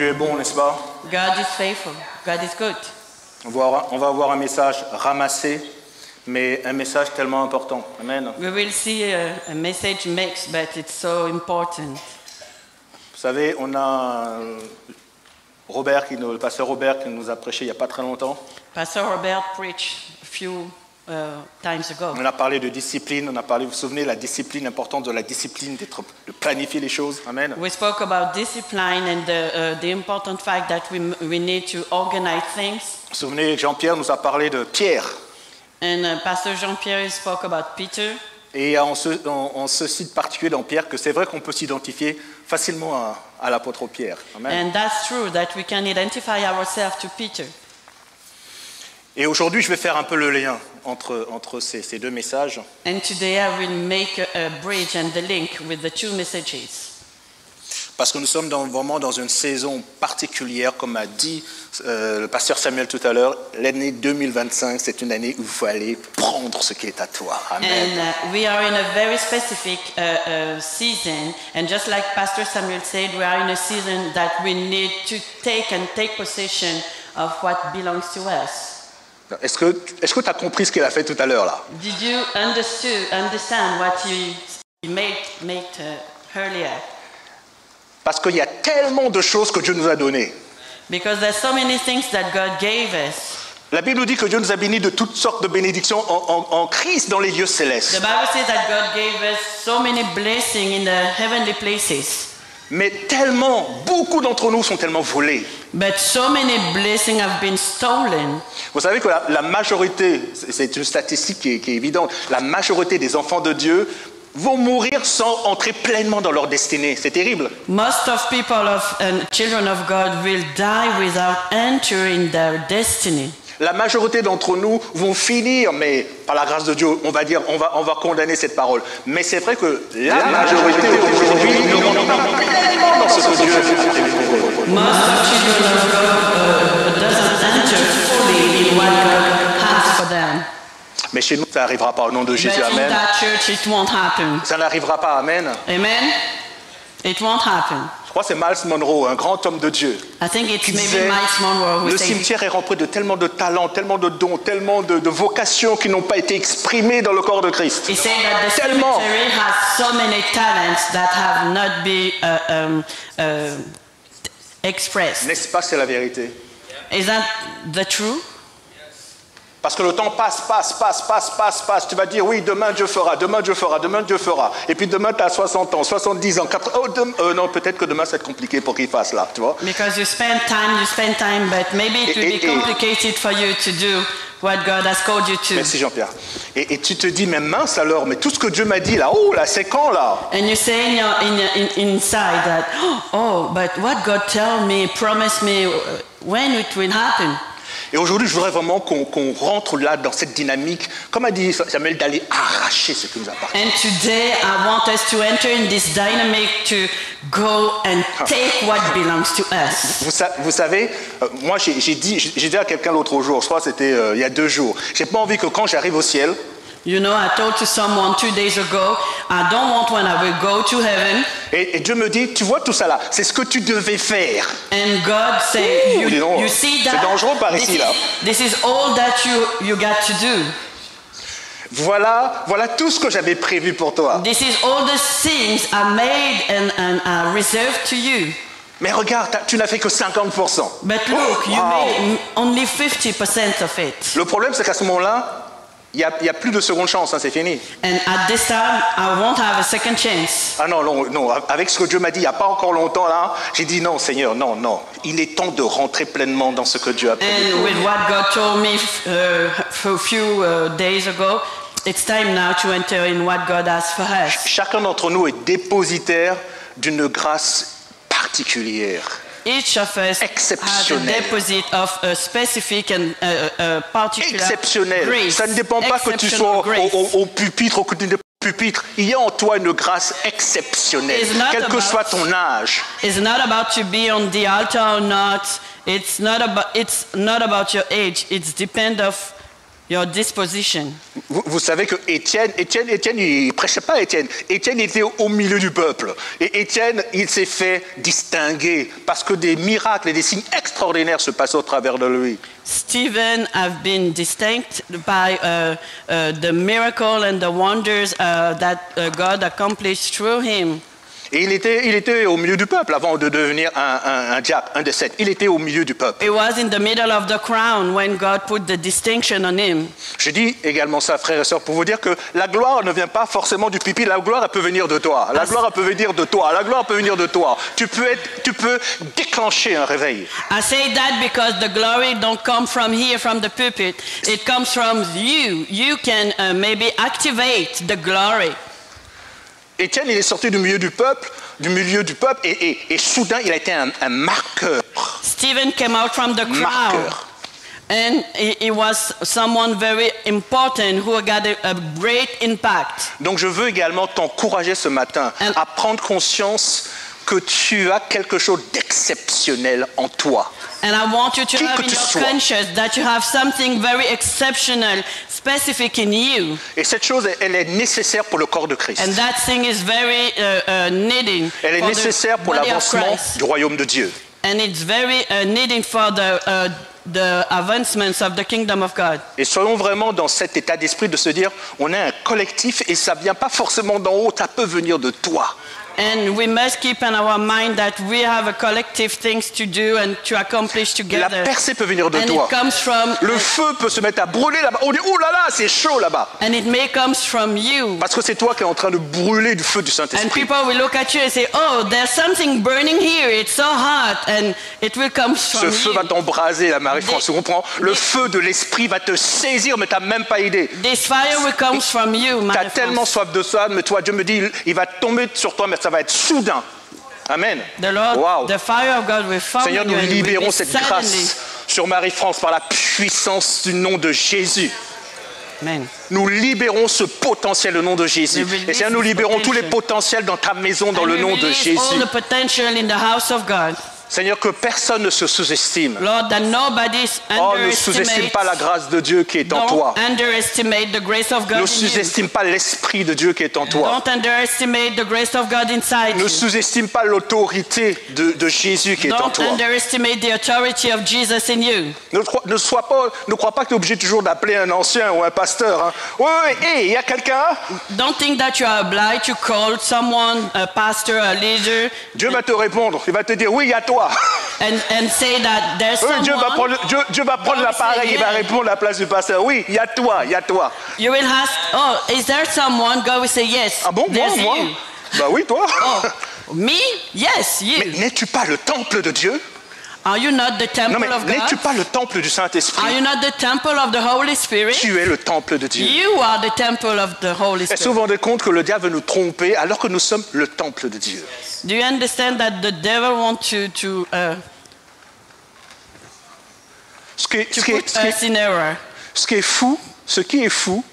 Dieu est bon, n'est-ce pas? God is faithful. God is good. On va avoir un message ramassé, mais un message tellement important. Amen. We will see a message mixed, but it's so important. Vous savez, on a le pasteur Robert qui nous a prêché il n'y a pas très longtemps. Pastor Robert preached a few times ago. On a parlé de discipline, on a parlé, vous vous souvenez, la discipline, l'importance de la discipline, de planifier les choses. Amen. We spoke about discipline and the important fact that we need to organize things. Vous vous souvenez, Jean-Pierre nous a parlé de Pierre. And Pastor Jean-Pierre spoke about Peter. Et en ce site particulier dans Pierre, que c'est vrai qu'on peut s'identifier facilement à l'apôtre Pierre. Amen. And that's true that we can identify ourselves to Peter. Et aujourd'hui, je vais faire un peu le lien entre ces deux messages. And today I will make a bridge and the link with the two messages. Parce que nous sommes vraiment dans une saison particulière, comme a dit le pasteur Samuel tout à l'heure. L'année 2025, c'est une année où il faut aller prendre ce qui est à toi. Amen. And we are in a very specific season. And just like Pastor Samuel said, we are in a season that we need to take possession of what belongs to us. Est-ce que tu as compris ce qu'il a fait tout à l'heure là? Did you understand what he made earlier? Parce qu'il y a tellement de choses que Dieu nous a données. Because there's so many things that God gave us. La Bible nous dit que Dieu nous a bénis de toutes sortes de bénédictions en Christ dans les lieux célestes. The Bible says that God gave us so many blessings in the heavenly places. Mais beaucoup d'entre nous sont tellement volés. But so many blessings have been stolen. Vous savez que la majorité, c'est une statistique qui est évidente, la majorité des enfants de Dieu vont mourir sans entrer pleinement dans leur destinée. C'est terrible. Most of people children of God will die without entering their destiny. La majorité d'entre nous vont finir, mais par la grâce de Dieu, on va dire, on va condamner cette parole. Mais c'est vrai que la majorité aujourd'hui ne rentre pas pleinement dans ce que Dieu a fait pour eux. Most of children of God doesn't enter fully in what God has for them. Mais chez nous, ça n'arrivera pas au nom de Jésus. But Amen. in that church, it won't happen. Ça n'arrivera pas. Amen. Amen. It won't happen. Je crois que c'est Miles Monroe, un grand homme de Dieu. I think it's qui maybe disait, Miles Monroe who le said, cimetière est rempli de tellement de talents, tellement de dons, tellement de vocations qui n'ont pas été exprimées dans le corps de Christ. he said that the Tellement. cemetery has so many talents that have not been expressed. N'est-ce pas, c'est la vérité? Is that the truth? Parce que le temps passe. Tu vas dire, oui, demain Dieu fera. Et puis demain, tu as 60 ans, 70 ans, 80 non, peut-être que demain, ça va être compliqué pour qu'il fasse là, tu vois. Because you spend time, but maybe it will be complicated for you to do what God has called you to. Merci Jean-Pierre. Et tu te dis, mais mince alors, mais tout ce que Dieu m'a dit là, c'est quand là? And you say inside that, oh, but what God promised me, when it will happen. Et aujourd'hui, je voudrais vraiment qu'on rentre là dans cette dynamique, comme a dit Samuel, d'aller arracher ce qui nous appartient. And today, I want us to enter in this dynamic to go and take what belongs to us. Vous savez, moi j'ai dit à quelqu'un l'autre jour, je crois que c'était il y a 2 jours, j'ai pas envie que quand j'arrive au ciel, You know, I told to someone 2 days ago, I don't want when I will go to heaven. Et Dieu me dit, tu vois tout ça là, c'est ce que tu devais faire. And God said, you see that? C'est dangereux par ici là. This is all that you got to do. Voilà tout ce que j'avais prévu pour toi. This is all the things I made and reserved to you. Mais regarde, tu n'as fait que 50%. But look, you made only 50% of it. Le problème, c'est qu'à ce moment-là, il y a plus de seconde chance, hein, c'est fini. And at this time, I won't have a second chance. Ah non, avec ce que Dieu m'a dit il n'y a pas encore longtemps là, j'ai dit non Seigneur, non. Il est temps de rentrer pleinement dans ce que Dieu a prévu. And with what God told me a few days ago, it's time now to enter in what God has for us. Chacun d'entre nous est dépositaire d'une grâce particulière. Each of us has a deposit of a specific and particular exceptionnel. grace. Ça ne dépend pas que tu sois au pupitre, au côté de pupitre. Il y a en toi une grâce exceptionnelle, quel que soit ton âge. It's not about to be on the altar or not. It's not about your age. It's depend of your disposition. Vous savez que Étienne, il ne prêchait pas Étienne. Étienne était au milieu du peuple. Et Étienne, il s'est fait distinguer parce que des miracles et des signes extraordinaires se passaient au travers de lui. Stephen have been distinct by the miracle and the wonders that God accomplished through him. Et il était au milieu du peuple avant de devenir un diacre, un des 7. Il était au milieu du peuple. He was in the middle of the crowd when God put the distinction on him. Je dis également ça, frères et sœurs, pour vous dire que la gloire ne vient pas forcément du pipi. La gloire, elle peut venir de toi. La gloire, elle peut venir de toi. La gloire peut venir de toi. Tu peux déclencher un réveil. I say that because the glory don't come from here, from the pulpit. It comes from you. You can maybe activate the glory. Étienne, il est sorti du milieu du peuple, et soudain, il a été un marqueur. Stephen came out from the crowd. Marqueur. And he was someone very important who got a great impact. Donc je veux également t'encourager ce matin à prendre conscience que tu as quelque chose d'exceptionnel en toi. And I want you to Qui have que in tu your sois. conscience that you have something very exceptional, specific in you. Et cette chose, elle est nécessaire pour le corps de Christ. And that thing is very needing Elle est for nécessaire the pour body of l'avancement Christ. du royaume de Dieu. And it's very needing for the advancements of the kingdom of God. Et soyons vraiment dans cet état d'esprit de se dire, on est un collectif et ça ne vient pas forcément d'en haut, ça peut venir de toi. And we must keep in our mind that we have a collective things to do and to accomplish La together. percée peut venir de And toi. it comes from Le feu peut se mettre à brûler là-bas. On dit, oh là là, c'est chaud là-bas. and it may comes from you. Parce que c'est toi qui es en train de brûler du feu du And Saint-Esprit. people will look at you and say, "Oh, there's something burning here. It's so hot," and it will come Ce from feu you. va t'embraser, la Marie-France, tu comprends? Le feu de l'esprit va te saisir, mais tu n'as même pas idée. This fire will come from you, Tu my as tellement friends. soif de ça, mais toi, Dieu me dit, il va tomber sur toi, mais ça va être soudain. Amen. The Lord, Wow. the fire of God will fall Seigneur, on you nous and it will libérons be cette suddenly. grâce sur Marie-France par la puissance du nom de Jésus. Amen. Nous libérons ce potentiel au nom de Jésus. We release Et Seigneur, nous this libérons tous les potential. potentiels dans ta maison dans And le we nom de release Jésus. all the potential in the house of God. Seigneur, que personne ne se sous-estime. Lord, that nobody Oh, ne sous-estime pas la grâce de Dieu qui est en toi. Don't underestimate the grace of God Ne in you. sous-estime pas l'esprit de Dieu qui est en toi. Don't underestimate the grace of God inside Ne you. sous-estime pas l'autorité de Jésus qui est en Don't toi. underestimate the authority of Jesus in you. Ne crois pas que tu es obligé toujours d'appeler un ancien ou un pasteur. Hein. Oui, il y a quelqu'un. Don't think that you are obliged to call someone, a pastor, a leader, Dieu va te répondre. Il va te dire, oui, il y a toi. and say that there's Oui, someone. Dieu va prendre God l'appareil, say il va yes. répondre à la place du pasteur. Oui, il y a toi, il y a toi. You will ask, "Oh, is there someone?" God will say, "Yes." Ah bon, there's moi? you. Bah oui, toi. Oh, me? Yes, you. Mais n'es-tu pas le temple de Dieu? Are you not the temple Non, mais of n'es-tu God? pas le temple du Are Saint-Esprit? you not the temple of the Holy Spirit? Tu es le temple de Dieu. You are the temple of the Holy Est-ce que vous Spirit. vous rendez compte que le diable veut nous tromper alors que nous sommes le temple de Dieu? Do you understand that the devil wants to Ce qui est put us in error? Ce qui est fou,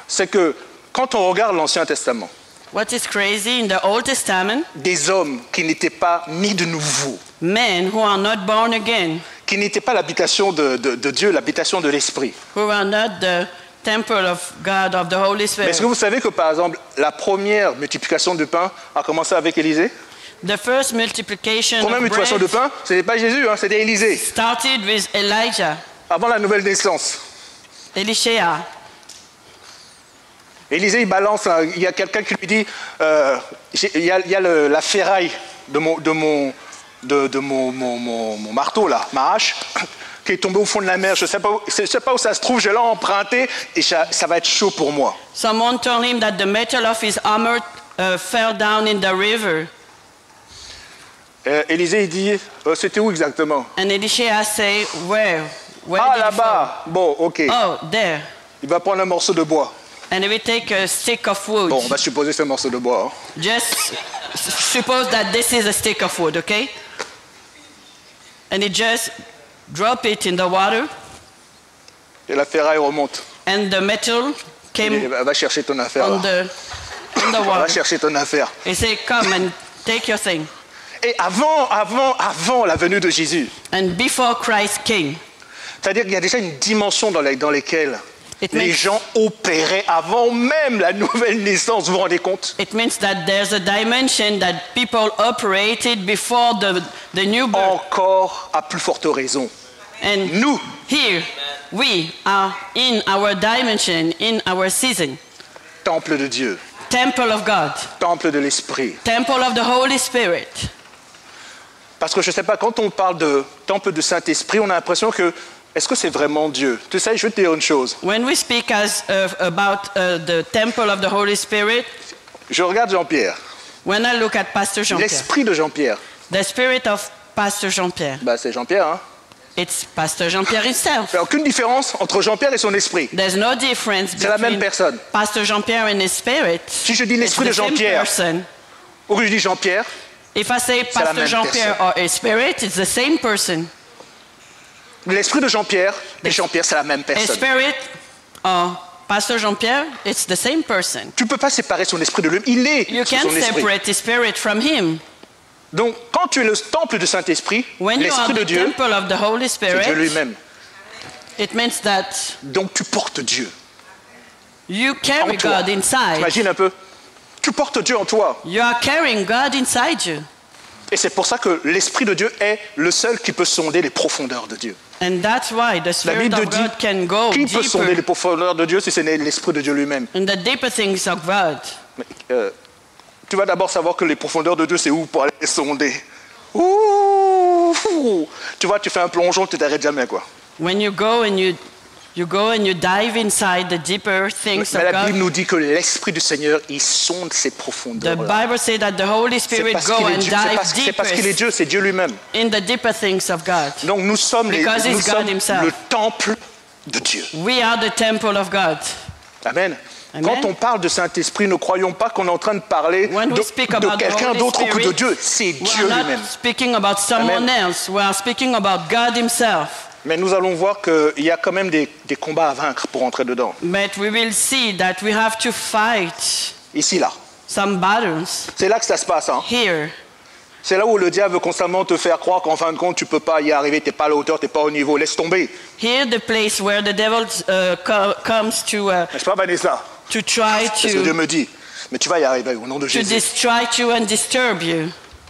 c'est que quand on regarde l'Ancien Testament, What is crazy in the Old Testament? des hommes qui n'étaient pas nés de nouveau, Men who are not born again, qui n'étaient pas l'habitation de Dieu, l'habitation de l'Esprit. who are not the temple of God, of the Holy Mais est-ce Spirit. que vous savez que, par exemple, la première multiplication du pain a commencé avec Élisée? The first multiplication La première of multiplication de bread pain, ce n'était pas Jésus, hein, c'était Élisée, started with Elijah, avant la nouvelle naissance. Elisha. Élisée, il balance, il y a quelqu'un qui lui dit, il y a la ferraille de mon marteau, là, ma hache, qui est tombée au fond de la mer. Je ne sais pas où ça se trouve, je l'ai emprunté et ça va être chaud pour moi. Someone told him that the metal of his armor fell down in the river. Élisée, il dit, c'était où exactement? And Elisha say, where? Where Ah, did it fall? là-bas. Bon, ok. Oh, there. Il va prendre un morceau de bois. And he will take a stick of wood. Bon, on va supposer que c'est un morceau de bois. Hein. Just suppose that this is a stick of wood, okay? And he just drop it in the water, Et la ferraille remonte. and the metal came Il va chercher ton affaire. on Là. the Va water. chercher ton affaire. He said, come and take your thing. Et avant la venue de Jésus, And before Christ came, c'est-à-dire qu'il y a déjà une dimension dans laquelle Les gens opéraient avant même la nouvelle naissance, vous vous rendez compte? It means that there's a dimension that people operated before the new birth. Encore à plus forte raison. And Nous, here, we are in our dimension, in our season. temple de Dieu, Temple of God. temple de l'Esprit. Temple of the Holy Spirit. Parce que je ne sais pas, quand on parle de temple du Saint-Esprit, on a l'impression que, est-ce que c'est vraiment Dieu? Tu sais, je vais te dire une chose. When we speak about the temple of the Holy Spirit, Je regarde Jean-Pierre, when I look at Pastor Jean-Pierre, l'esprit de Jean-Pierre. the spirit of Pastor Jean-Pierre, Bah, c'est Jean-Pierre, hein? it's Pastor Jean-Pierre himself. Il n'y a aucune différence entre Jean-Pierre et son esprit. There's no difference C'est la même between personne. Pastor Jean-Pierre and his spirit. Si je dis It's l'esprit the de same Jean-Pierre, person. ou que je dis Jean-Pierre, If I say la Pastor même Jean-Pierre or his spirit, it's the same person. l'esprit de Jean-Pierre et Jean-Pierre, c'est la même His personne. spirit or Pastor Jean-Pierre, it's the same person. Tu ne peux pas séparer son esprit de lui. Il est You son can't esprit. separate his spirit from him. Donc, quand tu es le temple du Saint-Esprit, When you are l'esprit de the Dieu, temple of the Holy c'est Dieu Spirit, lui-même. it means that Donc, tu portes Dieu you en carry toi. God inside. Imagine un peu. Tu portes Dieu en toi. You are carrying God inside you. Et c'est pour ça que l'esprit de Dieu est le seul qui peut sonder les profondeurs de Dieu. And that's why the La Spirit Bible of dit, God can go qui peut sonder les deeper profondeurs de Dieu si ce n'est l'esprit de Dieu lui-même? in the deeper things of God. Mais, tu vas d'abord savoir que les profondeurs de Dieu, c'est où pour aller les sonder. Ouh, tu vois, tu fais un plongeon, tu t'arrêtes jamais, quoi. When you go and you dive inside the deeper things Mais of la Bible God, nous dit que l'esprit du Seigneur, il sonde ces the profondeurs-là. Bible says that the Holy C'est Spirit parce go qu'il est and Dieu, dive c'est parce qu'il est deeper Dieu, c'est Dieu lui-même. in the deeper things of God. Donc nous sommes, Because nous he's God sommes himself. le temple de Dieu. We are the temple of God. Amen. Amen. Quand on parle de Saint-Esprit, ne croyons pas qu'on est en train de parler When we speak de about the quelqu'un Holy d'autre que de Spirit, Dieu. C'est We Dieu are lui-même. not speaking about someone Amen. else. We are speaking about God himself. Mais nous allons voir qu'il y a quand même des combats à vaincre pour entrer dedans. But we will see that we have to fight Ici, là. some battles C'est là que ça se passe. Hein. here. C'est là où le diable veut constamment te faire croire qu'en fin de compte, tu ne peux pas y arriver, tu n'es pas à la hauteur, tu n'es pas au niveau. Laisse tomber. Here, the place where the devil comes N'est-ce pas, Vanessa? to try C'est ce que Dieu to me dit. Mais tu vas y arriver au nom de Jésus. distract you and disturb you.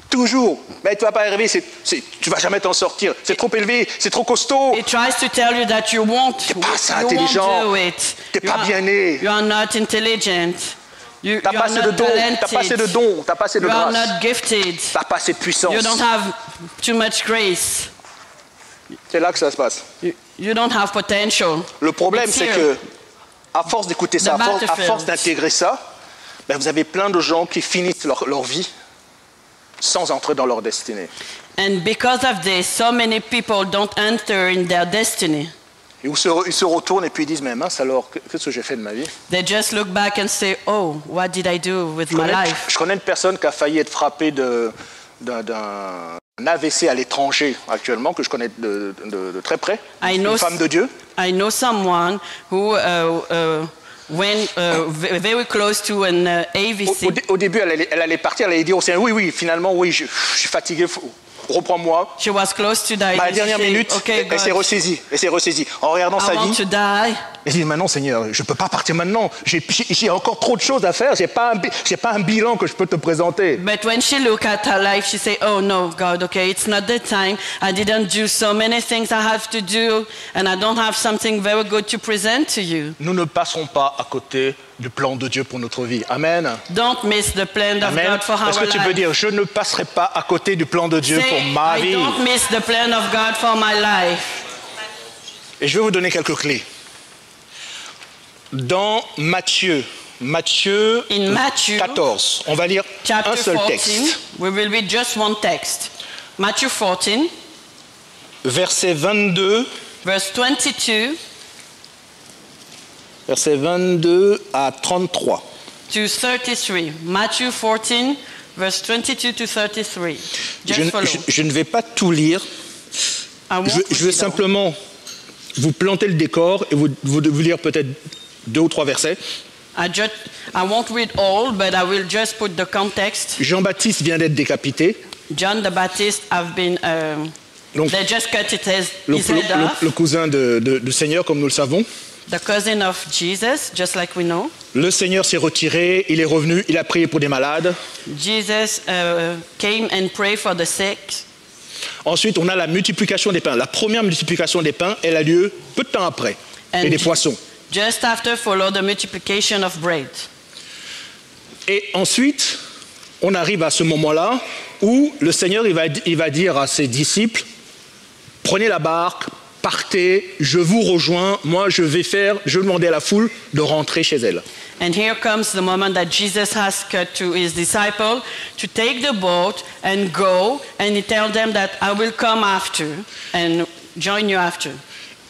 Toujours. Mais tu ne vas pas y arriver, tu ne vas jamais t'en sortir. C'est trop élevé, c'est trop costaud. It tries to tell you that you won't pas assez intelligent. do it. T'es pas bien né. You are not intelligent. You T'as are pas assez de not dons, t'as pas assez de talented. dons, t'as pas assez de You are grâce. not gifted. T'as pas assez de puissance. You don't have too much grace. C'est là que ça se passe. You don't have potential. Le problème, It's c'est here. que, à force d'écouter ça, The à battlefield. force d'intégrer ça, ben vous avez plein de gens qui finissent leur vie sans entrer dans leur destinée. And because of this, so many people don't enter in their destiny. Et ils se retournent et puis ils disent, mais mince alors, qu'est-ce que j'ai fait de ma vie? They just look back and say, oh, what did I do with Je my connais, life? je connais une personne qui a failli être frappée d'un AVC à l'étranger actuellement, que je connais de très près, une femme de Dieu. I know someone who went very close to an AVC. Au début, elle allait partir, elle allait dire au Seigneur, oui, finalement, oui, je suis fatigué, reprends-moi. She was close to die. À la dernière minute, okay, elle s'est ressaisie. En regardant sa I want vie, to die. elle dit, maintenant, Seigneur, je ne peux pas partir maintenant. J'ai encore trop de choses à faire. Je n'ai pas un bilan que je peux te présenter. But when she looked at her life, she said, oh no, God, okay, it's not the time. I didn't do so many things I have to do, and I don't have something very good to present to you. Nous ne passerons pas à côté du plan de Dieu pour notre vie. Amen. Don't miss the plan of Amen. God for our Est-ce que tu peux life. dire, je ne passerai pas à côté du plan de Dieu Say, pour ma I vie? don't miss the plan of God for my life. Et je vais vous donner quelques clés. Dans Matthieu In Matthew 14, on va lire chapter un seul 14, texte. we will read just one text. Matthew 14, Verset 22, verse 22 verset 22 à 33. to 33. Matthew 14, verse 22 to 33. Just follow. Je ne vais pas tout lire. I won't Je read vais it all. simplement vous planter le décor et vous lire peut-être 2 ou 3 versets. I won't read all, but I will just put the context. Jean-Baptiste vient d'être décapité. John the Baptist have been, Donc, they just cut his le head off. cousin du Seigneur, comme nous le savons. the cousin of Jesus, just like we know. Le Seigneur s'est retiré, il est revenu, il a prié pour des malades. Jesus came and prayed for the sick. Ensuite, on a la multiplication des pains. La première multiplication des pains, elle a lieu peu de temps après. And Et des poissons. Just after followed the multiplication of bread. Et ensuite, on arrive à ce moment-là où le Seigneur il va dire à ses disciples, prenez la barque, partez, je vous rejoins, moi je vais demander à la foule de rentrer chez elle. And here comes the moment that Jesus asked to his disciple to take the boat and go, and he tells them that I will come after and join you after.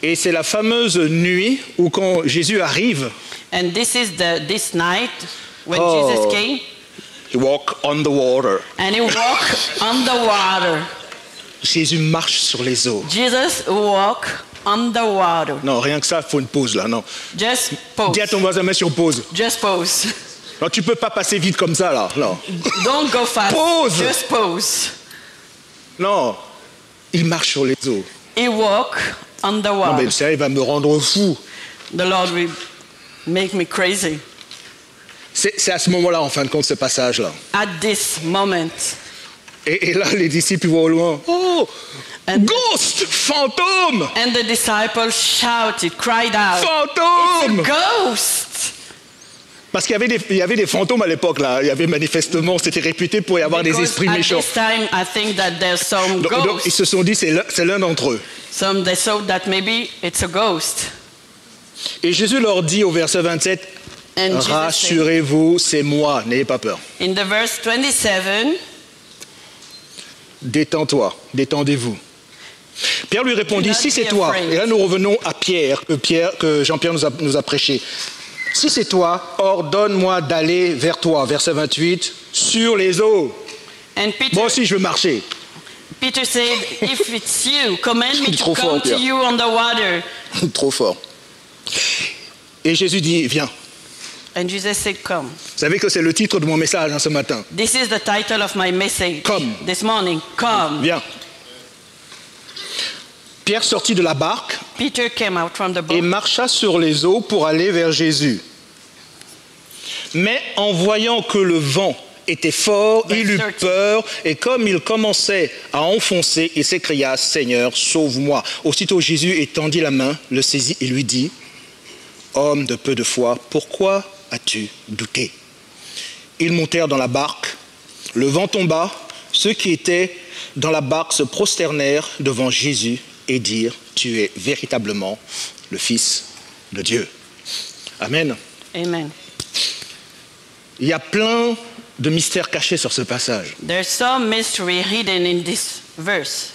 Et c'est la fameuse nuit où quand Jésus arrive, And this is this night when Jesus came, he walk on the water. and he walked on the water. Jésus marche sur les eaux. Jesus walked on the water. Non, rien que ça, il faut une pause là, non. Just pause. Dis à ton voisin, mets sur pause. Just pause. Non, tu peux pas passer vite comme ça là, non. Don't go fast. Pause. Just pause. Non, il marche sur les eaux. He walked on the Non, water. mais ça, il va me rendre fou. The Lord will make me crazy. C'est à ce moment-là, en fin de compte, ce passage-là. At this moment. Et là, les disciples ils voient au loin. Oh, And- ghost, fantôme, And the disciples shouted, cried out, fantôme. "It's a ghost!" Parce qu'il y avait des fantômes à l'époque là. Il y avait manifestement, c'était réputé pour y avoir des Because esprits at méchants. this time, I think that there's some Donc, ils ghosts. se sont dit, c'est l'un d'entre eux. Some they thought that maybe it's a ghost. Et Jésus leur dit au verset 27, And Jesus said, rassurez-vous, c'est moi, n'ayez pas peur. in the verse 27, Détends-toi, détendez-vous. Pierre lui répondit, Do not si c'est be toi, afraid. et là nous revenons à Pierre, que Jean-Pierre nous a prêché. Si c'est toi, ordonne-moi d'aller vers toi, verset 28, sur les eaux. and Peter, Moi aussi je veux marcher. Peter said, "If it's you, command me to Trop fort, come to Pierre. you on the water." Trop fort. Et Jésus dit, viens. And Jesus said, "Come." Vous savez que c'est le titre de mon message ce matin. This is the title of my message Come. this morning. Come. Viens. Pierre sortit de la barque Peter came out from the et boat marcha sur les eaux pour aller vers Jésus. Mais en voyant que le vent était fort, il eut peur, et comme il commençait à enfoncer, il s'écria, Seigneur, sauve-moi. Aussitôt Jésus étendit la main, le saisit et lui dit, homme de peu de foi, pourquoi as-tu douté? Ils montèrent dans la barque, le vent tomba, ceux qui étaient dans la barque se prosternèrent devant Jésus et dirent, tu es véritablement le Fils de Dieu. Amen. Amen. Il y a plein de mystères cachés sur ce passage There's some mystery hidden in this verse.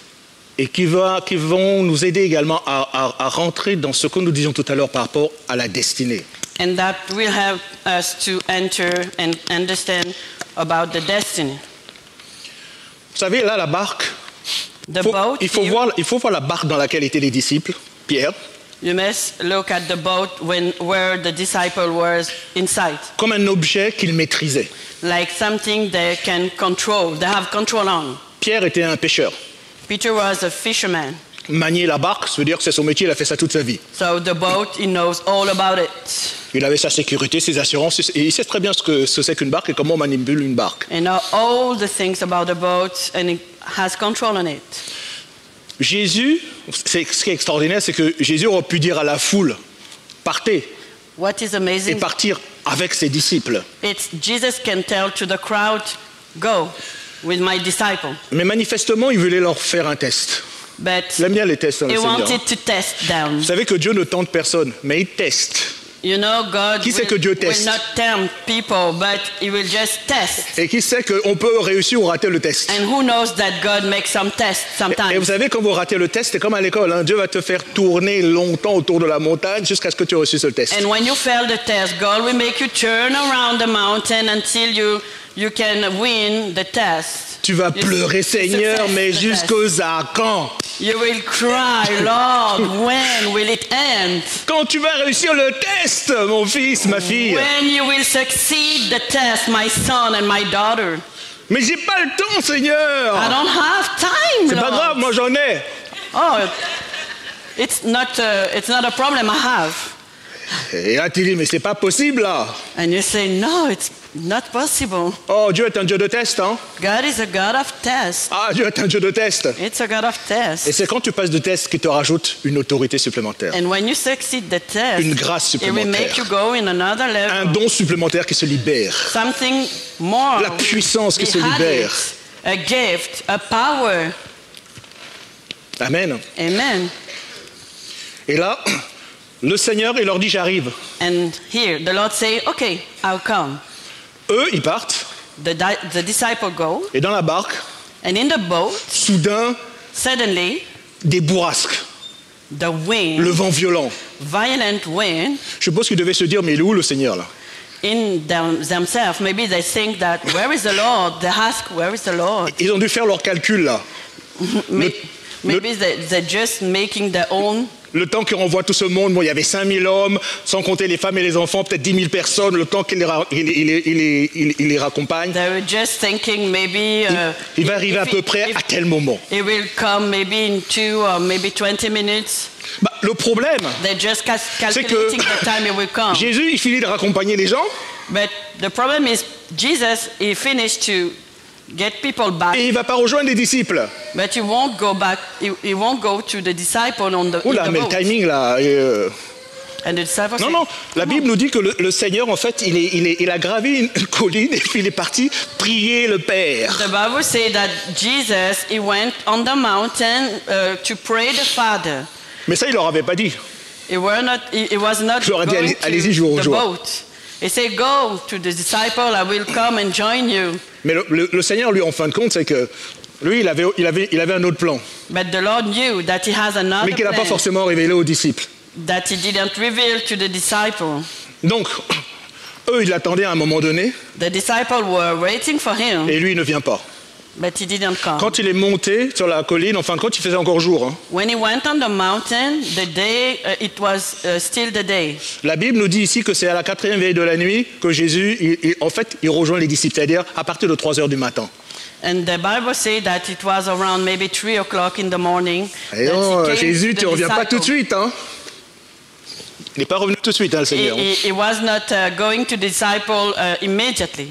et qui vont nous aider également à rentrer dans ce que nous disions tout à l'heure par rapport à la destinée. And that will help us to enter and understand about the destiny. Vous savez, là, la barque, The boat, il faut here, voir la barque dans laquelle étaient les disciples, Pierre, you must look at the boat where the disciple was inside. comme un objet qu'ils maîtrisaient. Like something they can control, they have control on. Pierre était un pêcheur. Peter was a fisherman. Manier la barque, ça veut dire que c'est son métier, il a fait ça toute sa vie. So the boat, he knows all about it. Il avait sa sécurité, ses assurances, et il sait très bien ce que c'est qu'une barque et comment on manipule une barque. And know all the things about the boat, and he has control on it. Jésus, ce qui est extraordinaire, c'est que Jésus aurait pu dire à la foule, partez, What is et amazing, partir avec ses disciples. it's Jesus can tell to the crowd, go with my disciple. Mais manifestement, il voulait leur faire un test. But Il aime bien les tests, hein, he le Seigneur. wanted to test them. Vous savez que Dieu ne tente personne, mais il teste. You know, God Qui c'est que Dieu will teste? not tempt people, but he will just test. Et qui sait qu'on peut réussir ou rater le test. And who knows that God makes some tests Et vous sometimes. savez, quand vous ratez le test, c'est comme à l'école. Hein, Dieu va te faire tourner longtemps autour de la montagne jusqu'à ce que tu aies reçu ce test. And when you fail the test, God will make you turn around the mountain until you can win the test. Tu vas You pleurer, Seigneur, success mais the jusqu'à quand? You will cry, Lord, when will it end? Quand tu vas réussir le test, mon fils, ma fille. When you will succeed the test, my son and my daughter. Mais j'ai pas le temps, Seigneur. I don't have time, C'est pas Lord. grave, moi j'en ai. Oh, it's not a problem I have. Et là, tu dis, mais c'est pas possible, là. And you say, no, it's not possible. Oh, Dieu est un Dieu de test, hein. God is a God of tests. Ah, Dieu est un Dieu de test. It's a God of tests. Et c'est quand tu passes de test qu'il te rajoute une autorité supplémentaire. And when you succeed the test, Une grâce it will make supplémentaire. you go in another level. Un don supplémentaire qui se libère. Something more. La puissance qui se behind libère. it. A gift, a power. Amen. Amen. Et là, le Seigneur, il leur dit, j'arrive. And here, the Lord say, okay, I'll come. Eux, ils partent. The disciple go, Et dans la barque, and in the boat, soudain, suddenly, des bourrasques. the wind, Le vent violent. violent wind, Je suppose qu'ils devaient se dire, mais il est où le Seigneur, là? in themselves, maybe they think that, where is the Lord? They ask, where is the Lord? Ils ont dû faire leur calcul, là. Maybe they're just making their own. Le temps qu'il renvoie tout ce monde, bon, il y avait 5000 hommes, sans compter les femmes et les enfants, peut-être 10 000 personnes, le temps qu'il les raccompagne. They were just thinking maybe. Il va arriver à peu près à tel moment. It will come maybe in 2 or maybe 20 minutes. Bah, le problème, They're just c'est que calculating the time it will come. Jésus, il finit de raccompagner les gens But the problem is, Jesus, he finished to get people back, et il ne va pas rejoindre les disciples. but he won't go back. He won't go to the disciple on the, in Oula, the mais le boat. timing là. And the disciple Non, said, non, la Bible nous dit que le Seigneur, en fait, il a gravi une colline et puis il est parti prier le Père. The Bible says that Jesus, he went on the mountain to pray the Father. Mais ça, il leur avait pas dit. He was not Je leur ai dit, going allez-y to jour au the jour. boat. He said, go to the disciple, I will come and join you. Mais le Seigneur, lui, en fin de compte, c'est que lui, il avait un autre plan, But the Lord knew that he has another mais qu'il n'a pas plan forcément révélé aux disciples. that he didn't reveal to the disciple. Donc, eux, ils l'attendaient à un moment donné, The disciples were waiting for him, et lui, il ne vient pas. but he didn't come. Quand il est monté sur la colline, en fin de compte, il faisait encore jour. Hein. When he went on the mountain, the day, it was still the day. La Bible nous dit ici que c'est à la 4e veille de la nuit que Jésus, en fait, il rejoint les disciples, c'est-à-dire à partir de 3 heures du matin. And the Bible says that it was around maybe 3 o'clock in the morning. Et that non, he came Jésus, to tu the ne reviens pas tout de disciple. suite. Hein. Il n'est pas revenu tout de suite, hein, le Seigneur. He was not going to the disciple immediately.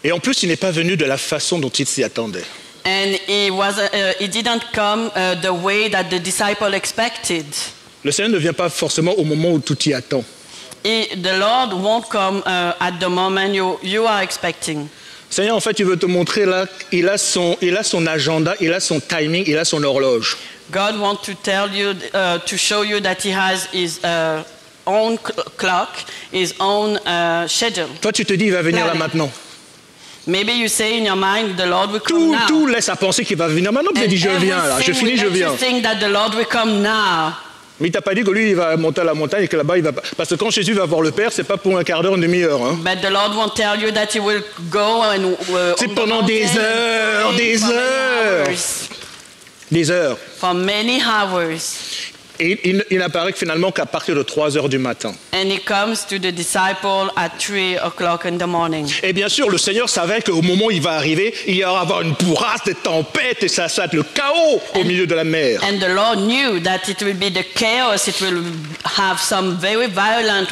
Et en plus, il n'est pas venu de la façon dont il s'y attendait. And he didn't come the way that the disciple expected. Le Seigneur ne vient pas forcément au moment où tout y attend. The Lord won't come at the moment you are expecting. Le Seigneur, en fait, il veut te montrer là, il a son agenda, il a son timing, il a son horloge. God wants to tell you, to show you that he has his own clock, his own schedule. Toi, tu te dis, il va venir là maintenant. Maybe you say in your mind, the Lord will come now. Tout laisse à penser qu'il va venir maintenant. Tu te dis, je viens là, je finis, je viens. You think that the Lord will come now. Mais il t'a pas dit que lui, il va monter à la montagne et que là-bas, il va pas. Parce que quand Jésus va voir le Père, c'est pas pour un quart d'heure, une demi-heure. Hein. But the Lord won't tell you that he will go and C'est on the pendant des mountain heures, and des pray for many heures. hours. Des heures. For many hours. Et il n'apparaît que finalement qu'à partir de 3 heures du matin. And he comes to the disciple at 3 o'clock in the morning. Et bien sûr, le Seigneur savait qu'au moment où il va arriver, il y aura avoir une bourrasque, des tempêtes, et ça va être le chaos au milieu de la mer. And the Lord knew that it will be the chaos, it will have some very violent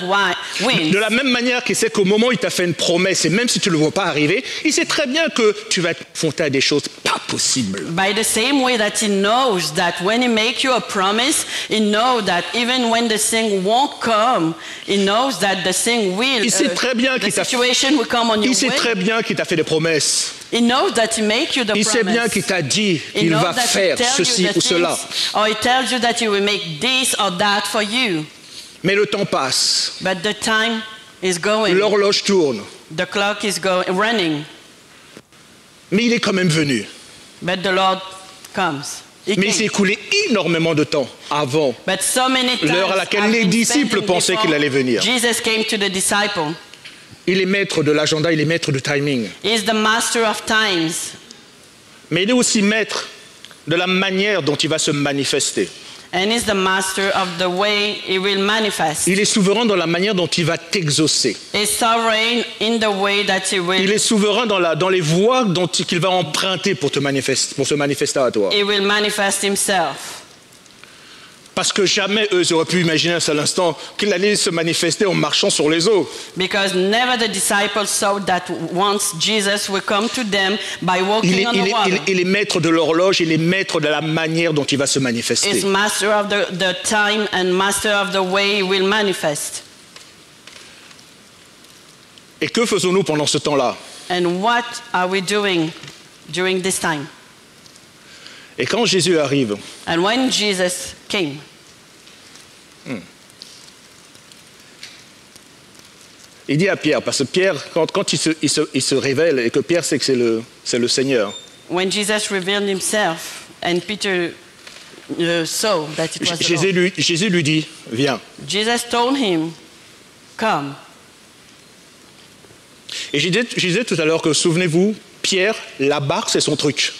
winds. De la même manière qu'il sait qu'au moment où il t'a fait une promesse, et même si tu ne le vois pas arriver, il sait très bien que tu vas être confronté à des choses pas possibles. By the same way that he knows that when he makes you a promise, he knows that even when the thing won't come, he knows that the thing will, Il sait très bien the qu'il t'a situation will come on your Il sait way. très bien qu'il t'a fait des promesses. He knows that he make you the Il promise. sait bien qu'il t'a dit He qu'il knows va that he faire tells ceci you the ou cela. things, or he tells you that he will make this or that for you. Mais le temps passe. But the time is going. L'horloge tourne. The clock is running. Mais il est quand même venu. But the Lord comes. He Mais il came. s'est écoulé énormément de temps avant. But so many times L'heure à laquelle I've les been disciples spending pensaient before qu'il allait venir. Jesus came to the disciple. Il est maître de l'agenda, il est maître du timing. He's the master of times. Mais il est aussi maître de la manière dont il va se manifester. And he's the master of the way he will manifest. Il est souverain dans la manière dont il va t'exaucer. He's sovereign in the way that he Il will, est souverain dans les voies qu'il va emprunter pour se manifester à toi. he will manifest himself. Parce que jamais eux auraient pu imaginer un seul instant qu'il allait se manifester en marchant sur les eaux. Because never the disciples thought that once Jesus will come to them by walking on the water. Il est maître de l'horloge, il est maître de la manière dont il va se manifester. Is master of the time and master of the way he will manifest. Et que faisons-nous pendant ce temps-là? And what are we doing during this time? Et quand Jésus arrive, And when Jesus came, il dit à Pierre, parce que Pierre, quand il se révèle et que Pierre sait que c'est le Seigneur, when Jesus revealed himself and Peter saw that it was the Lord, Jésus lui dit, viens. Jesus told him, come. Et je disais tout à l'heure que, souvenez-vous, Pierre, la barque, c'est son truc.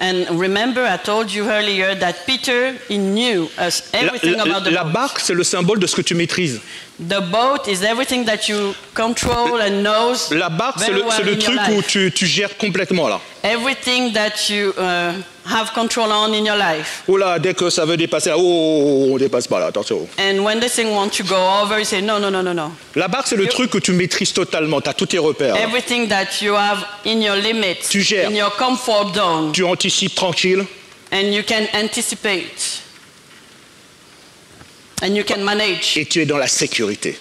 And remember, I told you earlier that Peter, he knew everything about the La boat. barque, c'est le symbole de ce que tu maîtrises. The boat is everything that you control and knows La barque, c'est very le well in your truc où life. tu gères complètement, là. Everything that you have control on in your life. Oh là, dès que ça veut dépasser, là, on dépasse pas là, attention. And when this thing wants to go over, you say, no, no, no, no, no. La barque, c'est le truc que tu maîtrises totalement, tu as tous tes repères. Everything that you have in your limits, Tu gères. in your comfort zone, Tu anticipes tranquille. and you can anticipate, and you can manage, Et tu es dans la sécurité.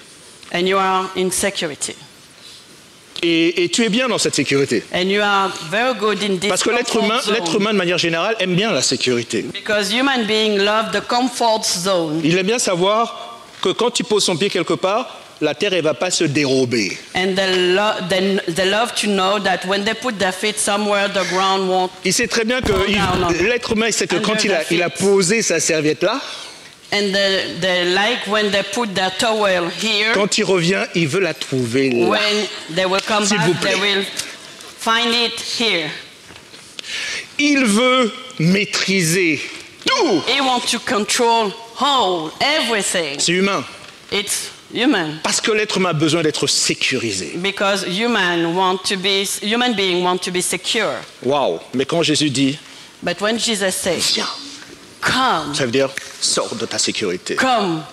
and you are in security. Et tu es bien dans cette sécurité. And you are very good in this Parce que l'être comfort humain, zone. de manière générale, aime bien la sécurité. Because human beings love the comfort zone. Il aime bien savoir que quand il pose son pied quelque part, la terre ne va pas se dérober. And they love to know that when they put their feet somewhere, the ground won't. Il sait très bien que l'être humain sait que quand il a posé sa serviette là, And they like when they put their towel here. quand il revient, il veut la trouver là. When they will come S'il vous back, plaît. they will find it here. Il veut maîtriser tout. He wants to control whole everything. C'est humain. It's human. Parce que l'être humain a besoin d'être sécurisé. Because human beings want to be secure. Waouh. Mais quand Jésus dit, But when Jesus says, viens, come, ça veut dire, sors de ta sécurité. come,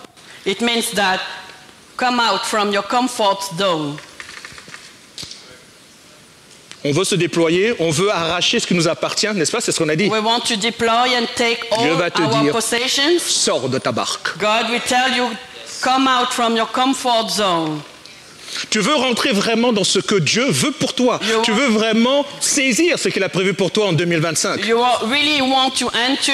it means that come out from your comfort zone. On veut se déployer, on veut arracher ce qui nous appartient, n'est-ce pas? C'est ce qu'on a dit. We want to deploy and take Dieu all va te our dire, possessions. sors de ta barque. God will tell you, come out from your comfort zone. Tu veux rentrer vraiment dans ce que Dieu veut pour toi. Tu veux vraiment saisir ce qu'il a prévu pour toi en 2025. You really want to enter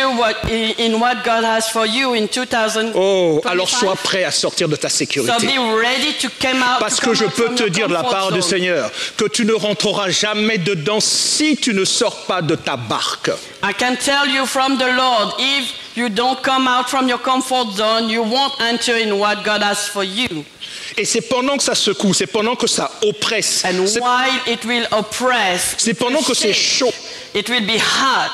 in what God has for you in 2025. Oh, alors sois prêt à sortir de ta So sécurité. be ready to come out. Parce que je peux te dire de la part du Seigneur que tu ne rentreras jamais dedans si tu ne sors pas de ta barque. I can tell you from the Lord, if you don't come out from your comfort zone, you won't enter in what God has for you. Et c'est pendant que ça secoue, c'est pendant que ça oppresse, And while it will oppress, c'est pendant que c'est chaud, it will be hot.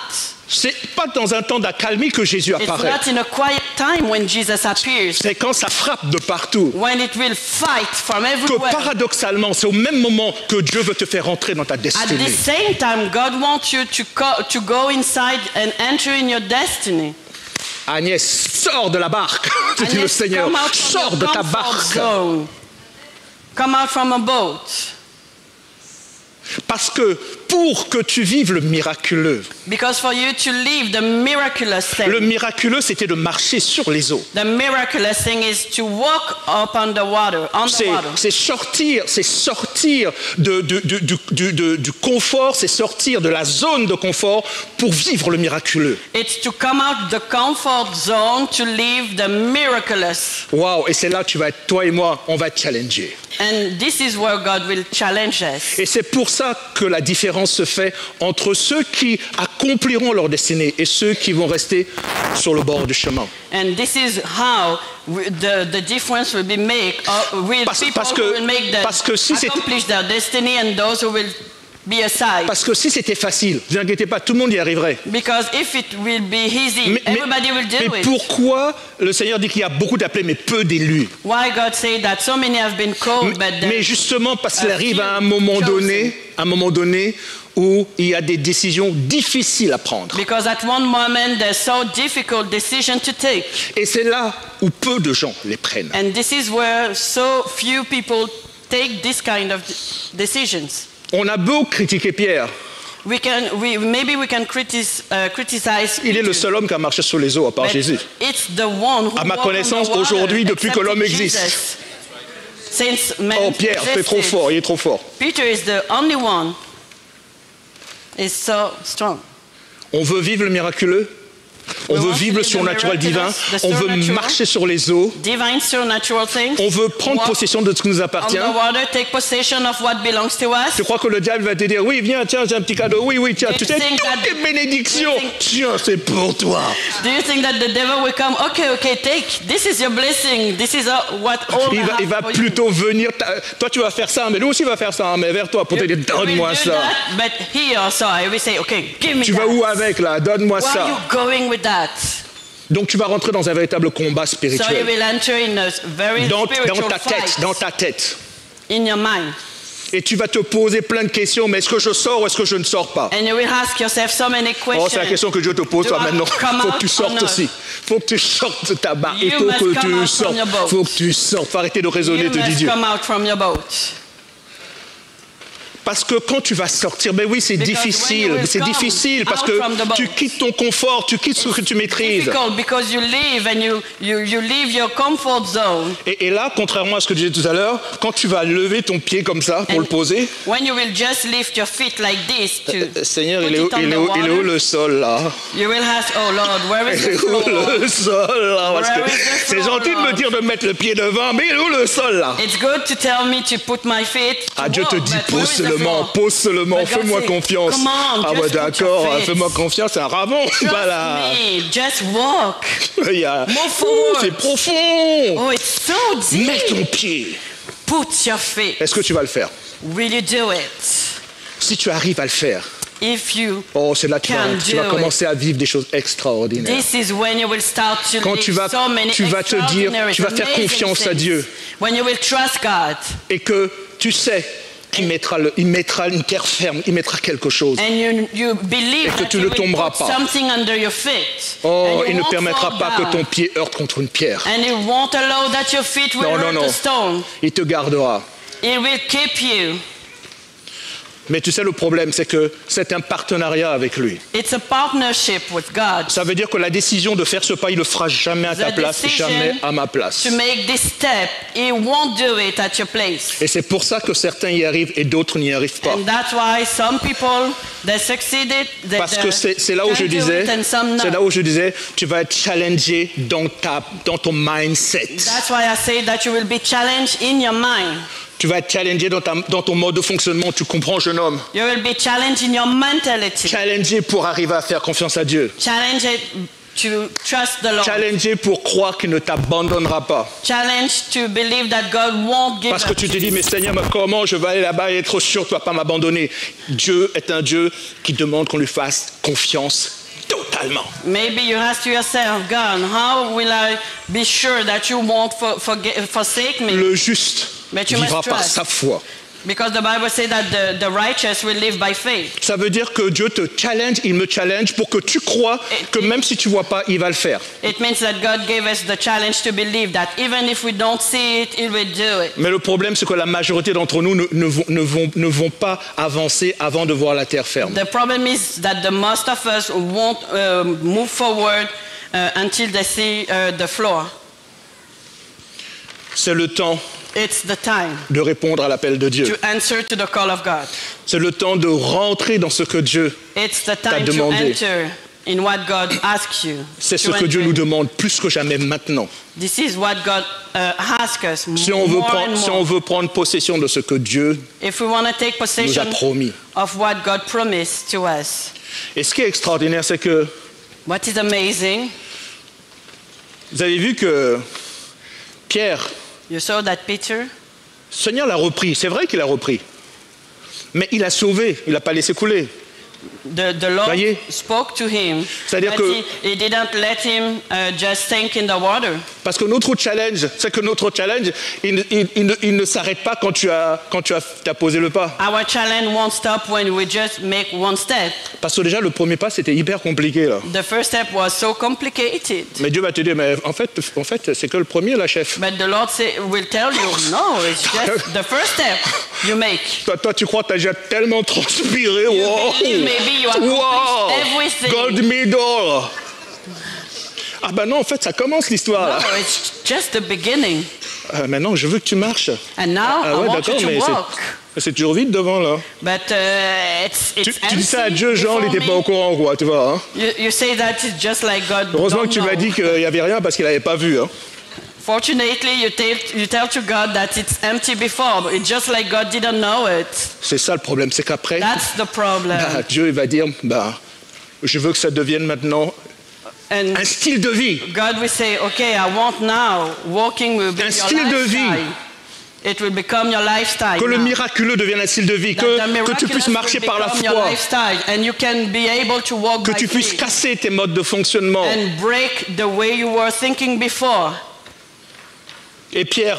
c'est pas dans un temps d'accalmie que Jésus It's apparaît. not in a quiet time when Jesus appears. C'est quand ça frappe de partout. When it will fight from Que everywhere. paradoxalement, c'est au même moment que Dieu veut te faire rentrer dans ta At destinée. the same time, God wants you to go inside and enter in your destiny. Agnès, sors de la barque, te dit le Agnès, Seigneur. come out from Sors your de ta comfort barque. zone. Come out from a boat. Parce que pour que tu vives le miraculeux, Because for you to live the miraculous thing, le miraculeux c'était de marcher sur les eaux. the miraculous thing is to walk upon the water, on the water. C'est sortir du confort, c'est sortir de la zone de confort pour vivre le miraculeux. It's to come out the comfort zone to live the miraculous. Waouh, et c'est là que tu vas être, toi et moi, on va être challengés. And this is where God will challenge us. Et c'est pour ça que la différence se fait entre ceux qui accompliront leur destinée et ceux qui vont rester sur le bord du chemin. And this is how the difference will be made with Parce people que- who will make parce que si c'est- accomplish their destiny and those who will be aside. Parce que si c'était facile, ne vous inquiétez pas, tout le monde y arriverait. Because if it will be easy, everybody will do mais it. pourquoi le Seigneur dit qu'il y a beaucoup d'appelés mais peu d'élus? Why God said that so many have been called, but Mais justement parce qu'il arrive à un moment donné où il y a des décisions difficiles à prendre. because at one moment there's so difficult decision to take. Et c'est là où peu de gens les prennent. And this is where so few people take this kind of decisions. On a beau critiquer Pierre, Maybe we can criticize il est le Peter, seul homme qui a marché sur les eaux à part but Jésus. it's the one who À ma walked on the connaissance, water, aujourd'hui, depuis que except l'homme Jesus. existe. Since man Oh Pierre, t'es trop existed, fort, il est trop fort. Peter is the only one. Is so strong. On veut vivre le miraculeux, on veut vivre le surnaturel divin, on veut marcher sur les eaux, Divine supernatural things. on veut prendre Walk possession de ce qui nous on appartient. the water, take possession of what belongs to us. Tu crois que le diable va te dire, oui, viens, tiens, j'ai un petit cadeau, oui, tiens, Do tu you sais, think toutes that- tes bénédictions, do you think- tiens, c'est pour toi. Do you think that the devil will come? Okay, take. This is your blessing. This is what all I have Il va for you. plutôt venir, toi tu vas faire ça, mais lui aussi va faire ça, hein, mais vers toi, pour te dire, You donne-moi will do ça. that, but he also, I will say, okay, give me Tu that. vas où avec là? Donne-moi Where are you ça. going with that? Donc tu vas rentrer dans un véritable combat So you spirituel. will enter in a very Dans spiritual ta fight tête, dans ta tête. in your mind. Et tu vas te poser plein de questions, mais est-ce que je sors ou est-ce que je ne sors pas? And you will ask yourself so many Oh, questions. c'est la question que Dieu te pose, toi, Do I maintenant. come Faut que out tu or sortes not? aussi. Faut que tu sortes de ta barre. Il You faut must que come tu out sortes. from your boat. Faut que tu sortes. Faut arrêter de raisonner, You te dit must Dieu. come out from your boat. Parce que quand tu vas sortir, ben oui, c'est Because difficile. when you will C'est come difficile parce out que from the boat. tu quittes ton confort, tu quittes ce que tu maîtrises. Difficult because you leave and you leave your comfort zone. Et là, contrairement à ce que je disais tout à l'heure, quand tu vas lever ton pied comme ça pour And le poser, When you will just lift your feet like this to Seigneur, put il est où, it on il est the où- il est où water, le sol là? you will ask, oh Lord, where is Il est the où floor? le sol là? Parce Where que is the c'est floor, gentil de me Lord? dire de mettre le pied devant, mais il est où le sol là? It's good to tell me to put my feet to Ah, Dieu te walk, dit, but where pose is the seulement, floor? pose seulement, But God fais-moi said, confiance. come on, Ah just bah put your d'accord, feet. fais-moi confiance, c'est un ravon. Voilà. Trust me, just walk. Il y a- Move Ouh, forward. c'est profond. Oh, it's so Mets deep. ton pied. Put your feet. Est-ce que tu vas le faire? Will you do it? Si tu arrives à le faire, If you oh, c'est là que tu can vas do commencer à vivre des choses extraordinaires. This is when you will start to Quand live tu vas- so many tu vas te dire, extraordinary, tu vas faire amazing confiance à things. Dieu. When you will trust God Et que tu sais qu'il mettra, il mettra une terre ferme, il mettra quelque chose. and you believe Et que that tu you ne will tomberas put pas. something under your feet. Oh, and you il ne won't permettra fall pas que down. ton pied heurte contre une pierre. And it won't allow that your feet will Non, non, hurt non. the stone. Il te gardera. It will keep you. Mais tu sais, le problème, c'est que c'est un partenariat avec lui. It's a partnership with God. Ça veut dire que la décision de faire ce pas, il ne le fera jamais à ta The place, decision jamais à ma place. To make this step, He won't do it at your place. Et c'est pour ça que certains y arrivent et d'autres n'y arrivent pas. And that's why some people they succeeded. Parce que c'est là où je disais, c'est là où je disais, tu vas être challengé dans ton mindset. That's why I say that you will be challenged in your mind. Tu vas être challengé dans ton mode de fonctionnement. Tu comprends, jeune homme? You will be challenged in your mentality. Challengé pour arriver à faire confiance à Dieu. Challenged to trust the Lord. Challengé pour croire qu'il ne t'abandonnera pas. Challenged to believe that God won't give Parce que up tu to te dis, you. mais Seigneur, mais comment je vais aller là-bas et être sûr que tu ne vas pas m'abandonner? Dieu est un Dieu qui demande qu'on lui fasse confiance totalement. Maybe you ask yourself, God, how will I be sure that you won't forsake me? Le juste But you must vivra par trust. sa foi. Because the Bible says that the righteous will live by faith. Ça veut dire que Dieu te challenge, il me challenge pour que tu crois que même si tu ne vois pas, il va le faire. It means that God gave us the challenge to believe that even if we don't see it, He will do it. Mais le problème, c'est que la majorité d'entre nous ne vont pas avancer avant de voir la terre ferme. The problem is that the most of us won't move forward until they see the floor. C'est le temps It's the time de répondre à l'appel de Dieu. to answer to the call of God. C'est le temps de rentrer dans ce que Dieu, It's the time to demandé. enter in what God asks you. c'est ce to que Dieu enter. nous demande plus que jamais maintenant. This is what God asks us Si on veut more and prendre, si more. on veut prendre possession de ce que Dieu If we want to take nous a possession promis. of what God promised to us. Et ce qui est extraordinaire, c'est que What is amazing, vous avez vu que Pierre, you saw that Peter, le Seigneur l'a repris. C'est vrai qu'il a repris. Mais il a sauvé, il n'a pas laissé couler. The Lord Voyez? spoke to him, C'est-à-dire but que- he didn't let him just sink in the water. Parce que notre challenge, c'est que notre challenge, il ne s'arrête pas quand tu as posé le pas. Our challenge won't stop when we just make one step. Parce que déjà, le premier pas, c'était hyper compliqué, là. The first step was so complicated. Mais Dieu va te dire, mais en fait c'est que le premier, là, chef. But the Lord will tell you, no, it's just the first step you make. Toi, tu crois que tu as déjà tellement transpiré. Wow. believe maybe you accomplished everything. Gold medal. Ah ben non, en fait, ça commence l'histoire, là. No, it's just the beginning. Maintenant, je veux que tu marches. And now Ah I ouais, want you d'accord, to mais walk. c'est toujours vide devant, là. But it's Tu dis ça à empty Dieu, Jean, il before n'était pas me. au courant, quoi, tu vois. Hein. You say that it's just like God. Heureusement don't que tu m'as know. dit qu'il n'y avait rien parce qu'il n'avait pas vu. Hein. Fortunately, you tell to God that it's empty before, but it's just like God didn't know it. C'est ça le problème, c'est qu'après, That's the problem. Dieu il va dire, je veux que ça devienne maintenant And un style de vie. God will say, okay, I want now walking will be Un your style de vie. lifestyle. It will become your lifestyle. Que le now. miraculeux devienne un style de vie, That the que tu miraculous puisses marcher will par la become your foi, lifestyle, and you can be able to walk que by tu puisses faith casser tes modes de fonctionnement. and break the way you were thinking before. Et Pierre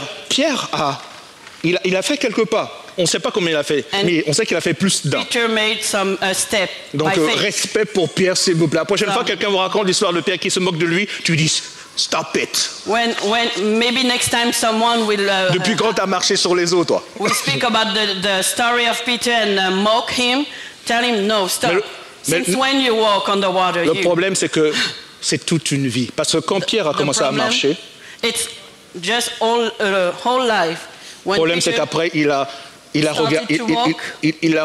il a fait quelques pas. On ne sait pas combien il a fait, And mais on sait qu'il a fait plus d'un. Peter made some step Donc by faith. respect pour Pierre, s'il vous plaît. La prochaine Non. fois que quelqu'un vous raconte l'histoire de Pierre qui se moque de lui, tu dis stop it. When maybe next time someone will Depuis quand tu as marché sur les eaux, toi? will speak about the story of Peter and mock him, tell him no, stop. Mais Since when you walk on the water? Le you? problème, c'est que c'est toute une vie. Parce que quand Pierre a The commencé à problem, marcher, it's just whole life. le When problème, c'est Peter, qu'après, il a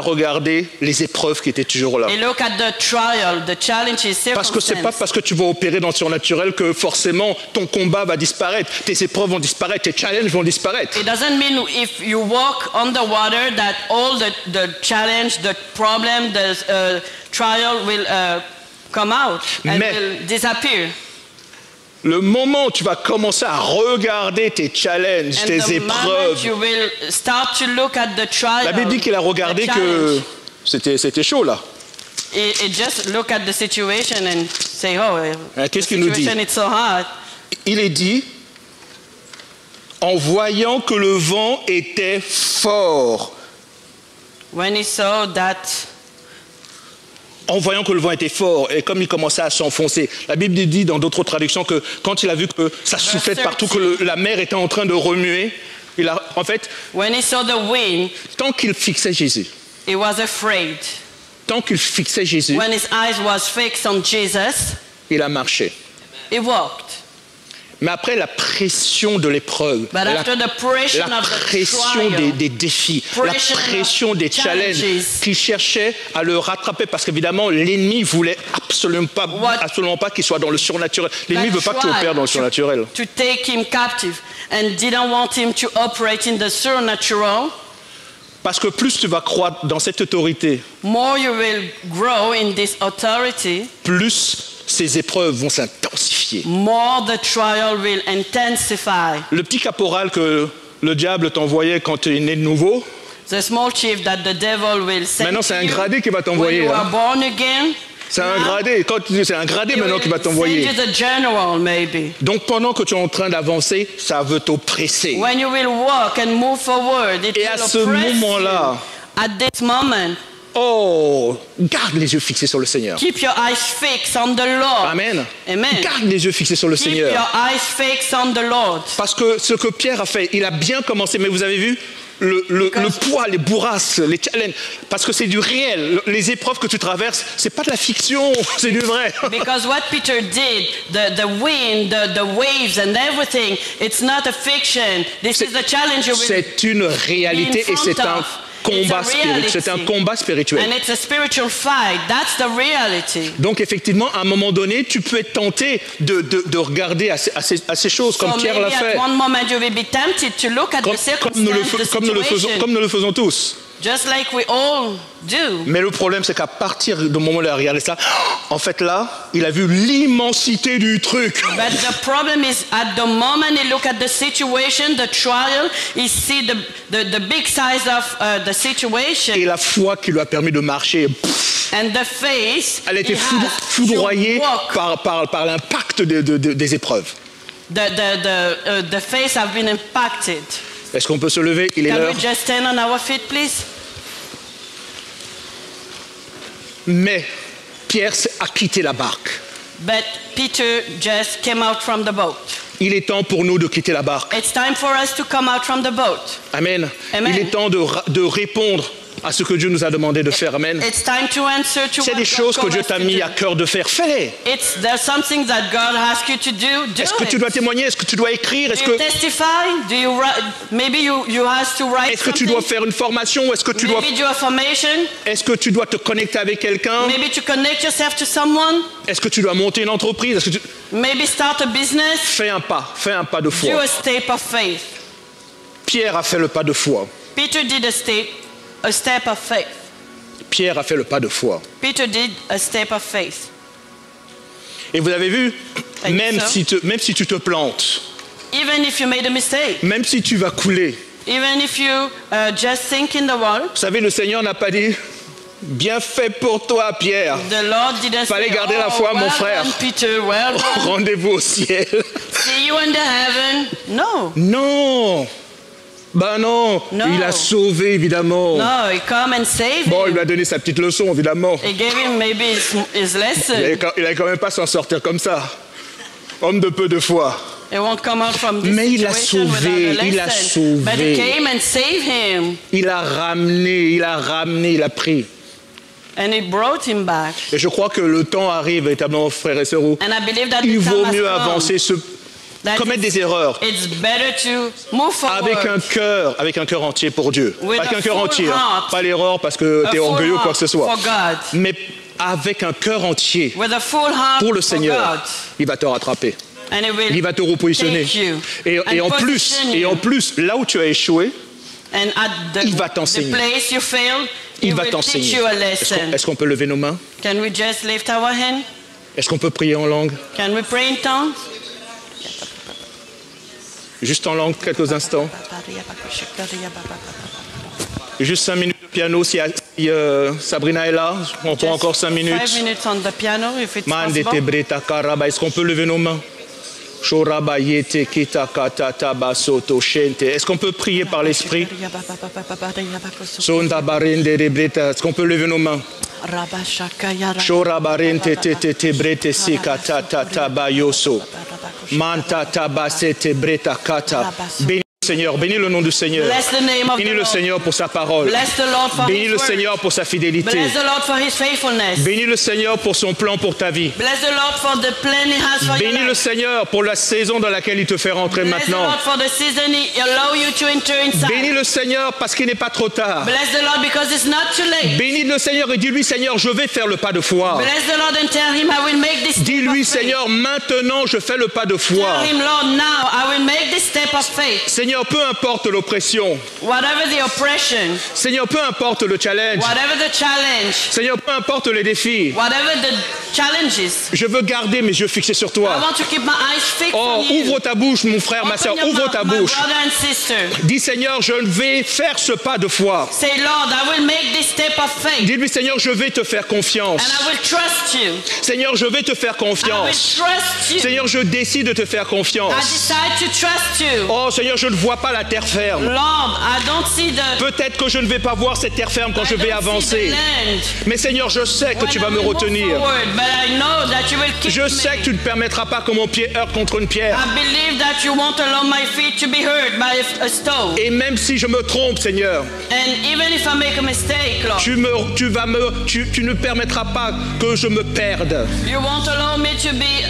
regardé les épreuves qui étaient toujours là. he look at the trial, the challenges, Parce que c'est pas parce que tu vas opérer dans le surnaturel que forcément ton combat va disparaître, tes épreuves vont disparaître, tes challenges vont disparaître. It doesn't mean if you walk on the water that all the challenge, the problem, the trial will come out and Mais- will disappear. Le moment où tu vas commencer à regarder tes challenges, And tes the moment épreuves, you will start to look at the trial, la Bible dit qu'il a regardé the que challenge, c'était chaud là. it just look at the situation and say, oh, the Qu'est-ce qu'il nous dit? situation is so hard. Il est dit, en voyant que le vent était fort, When he saw that, en voyant que le vent était fort, et comme il commençait à s'enfoncer, la Bible dit dans d'autres traductions que quand il a vu que ça soufflait de partout, que la mer était en train de remuer, en fait, when he saw the wind, tant qu'il fixait Jésus, he was afraid. tant qu'il fixait Jésus, When his eyes was fixed on Jesus, il a marché. he walked. Mais après la pression de l'épreuve, But after the pressure la of the pression trial, des défis, la pressure of pression des challenges challenges, qui cherchaient à le rattraper parce qu'évidemment l'ennemi voulait absolument pas qu'il soit dans le surnaturel. L'ennemi ne veut pas que tu opères dans le surnaturel. to take him captive and didn't want him to operate in the supernatural, Parce que plus tu vas croître dans cette autorité, more you will grow in this authority, plus ces épreuves vont s'intensifier. more the trial will intensify. Le petit caporal que le diable t'envoyait quand tu es né de nouveau, The small chief that the devil will send maintenant c'est to un you gradé qui va when t'envoyer. you Hein. are born again. C'est un now, gradé. C'est un gradé he maintenant will qui va t'envoyer. send you the general, maybe. Donc pendant que tu es en train d'avancer, ça veut t'oppresser. When you will walk and move forward, it Et will à ce oppress moment-là, you. At this moment, garde les yeux fixés sur le Seigneur. keep your eyes fixed on the Lord. Amen. Amen. Garde les yeux fixés sur le Keep Seigneur. your eyes fixed on the Lord. Parce que ce que Pierre a fait, il a bien commencé, mais vous avez vu le poids, les bourrasques, les challenges, parce que c'est du réel. Les épreuves que tu traverses, c'est pas de la fiction, c'est du vrai. Because what Peter did, the wind, the waves and everything, it's not a fiction. This is the challenge you will C'est une réalité et c'est un combat spirituel. C'est un combat spirituel. And it's a spiritual fight. That's the reality. Donc effectivement, à un moment donné, tu peux être tenté de regarder à ces choses, comme So Pierre l'a maybe fait, at one moment you will be tempted to look at the circumstances, the situation, comme nous le faisons tous. Just like we all do. Mais le problème, c'est qu'à partir du moment où il a regardé ça, en fait là, il a vu l'immensité du truc. But the problem is, at the moment he look at the situation, the trial, he see the big size of the situation. Et la foi qui lui a permis de marcher, And the faith, elle était he has foudroyée to walk. par l'impact des épreuves. The faith have been impacted. Est-ce qu'on peut se lever? Il est Can l'heure. we just stand on our feet, please? Mais Pierre a quitté la barque. But Peter just came out from the boat. Il est temps pour nous de quitter la barque. It's time for us to come out from the boat. Amen. Amen. Il est temps de répondre à ce que Dieu nous a demandé de faire. Amen. It's time to answer to C'est what des choses que God Dieu calls t'a us to mis do. à cœur de faire. Fais-les. There's something that God asks you to do. Do Est-ce que it. tu dois témoigner? Est-ce que tu dois écrire? Est-ce Do you que, testify? Do you write? Maybe you have to write est-ce que tu something. dois faire une formation? Est-ce que tu dois, Maybe do a formation. est-ce que tu dois te connecter avec quelqu'un? Maybe to connect yourself to someone. Est-ce que tu dois monter une entreprise? Est-ce que tu... Maybe start a business. Fais un pas de Do foi. a step of faith. Pierre a fait le pas de foi. Peter did a step of faith. Pierre a fait le pas de foi. Peter did a step of faith. Et vous avez vu, And même so? même si tu te plantes, Even if you made a mistake, même si tu vas couler, even if you just sink in the water, vous savez, le Seigneur n'a pas dit « Bien fait pour toi, Pierre. the Lord didn't Fallait say, garder la oh, foi, mon well frère. done, Peter, well done. Rendez-vous au ciel. See you in the heaven. No. » Non. Ben non. No. Il a sauvé, évidemment. No, he come and save Bon, il him. lui a donné sa petite leçon, évidemment. He gave him maybe his lesson. Il n'allait quand même pas s'en sortir comme ça. Homme de peu de foi. He won't come out from this Mais il a situation sauvé, without a il a lesson. sauvé. But he came and saved him. Il a ramené, il a pris. And he brought him back. Et je crois que le temps arrive, véritablement, frères et sœurs, où And I believe that il the vaut time has mieux come. avancer, That commettre des erreurs It's better to move forward. avec un cœur entier pour Dieu. With Avec a un cœur full entier, hein. heart. Pas l'erreur parce que A tu es full orgueilleux ou heart quoi que ce soit. for God. Mais avec un cœur entier With a full heart pour le for Seigneur, God. il va te rattraper. And he will Il va te repositionner. take you Et and position you. en plus, là où tu as échoué, And at il va the t'enseigner. place you failed, he il va will teach t'enseigner. you a lesson. Est-ce qu'on peut lever nos mains? Can we just lift our hand? Est-ce qu'on peut prier en langue? Can we pray in tongues? Juste en langue, quelques instants. Juste 5 minutes de piano si Sabrina est là. On prend encore 5 minutes. 5 minutes on the piano, if it's Mande possible. te breta karaba. Est-ce qu'on peut lever nos mains? Shoraba yete kita kata taba soto shente. Est-ce qu'on peut prier par l'esprit? Sonda barende de breta. Est-ce qu'on peut lever nos mains? Shoraba rente te brete sika tata taba yoso. Manta taba sete breta kata. Bénis le Seigneur, bénis le nom du Seigneur. Bless the name of Bénis the le Lord. Seigneur pour sa parole. Bless the Lord for Bénis his le word. Seigneur pour sa fidélité. Bless the Lord for his faithfulness. Bénis le Seigneur pour son plan pour ta vie. Bless the Lord for the plan he has for your Bénis le life. Seigneur pour la saison dans laquelle il te fait rentrer Bless the maintenant. Lord for the season he allow you to enter inside. Bénis le Seigneur parce qu'il n'est pas trop tard. Bless the Lord because it's not too late. Bénis le Seigneur et dis-lui, Seigneur, je vais faire le pas de foi. Bless the Lord and tell him I will make this step Dis-lui, of faith. Seigneur, maintenant je fais le pas de foi. Tell him, Lord, now I will make this step of faith. Seigneur, peu importe l'oppression. Whatever the oppression, Seigneur, peu importe le challenge. whatever the challenge, Seigneur, peu importe les défis. whatever the challenges, Je veux garder mes yeux fixés sur I toi. want to keep my eyes fixed Oh, on you. ouvre ta bouche, mon frère, ma Open soeur, your ouvre mouth, ta my bouche. brother and sister. Dis, Seigneur, je vais faire ce pas de foi. Say, Lord, I will make this step of faith, Dis-lui, Seigneur, je vais te faire and confiance. I will trust you. Seigneur, je vais te faire I will confiance. trust you. Seigneur, je décide de te faire I confiance. decide to trust you. Oh, Seigneur, je ne vois pas la terre ferme. Lord, I don't see the Peut-être que je ne vais pas voir cette terre ferme quand je vais avancer. Mais Seigneur, je sais que tu vas me retenir. Je sais que tu ne permettras pas que mon pied heurte contre une pierre. I believe that you won't allow my feet to be hurt by a stone. Et même si je me trompe, Seigneur, And even if I make a mistake, Lord, tu ne permettras pas que je me perde. you won't allow me to be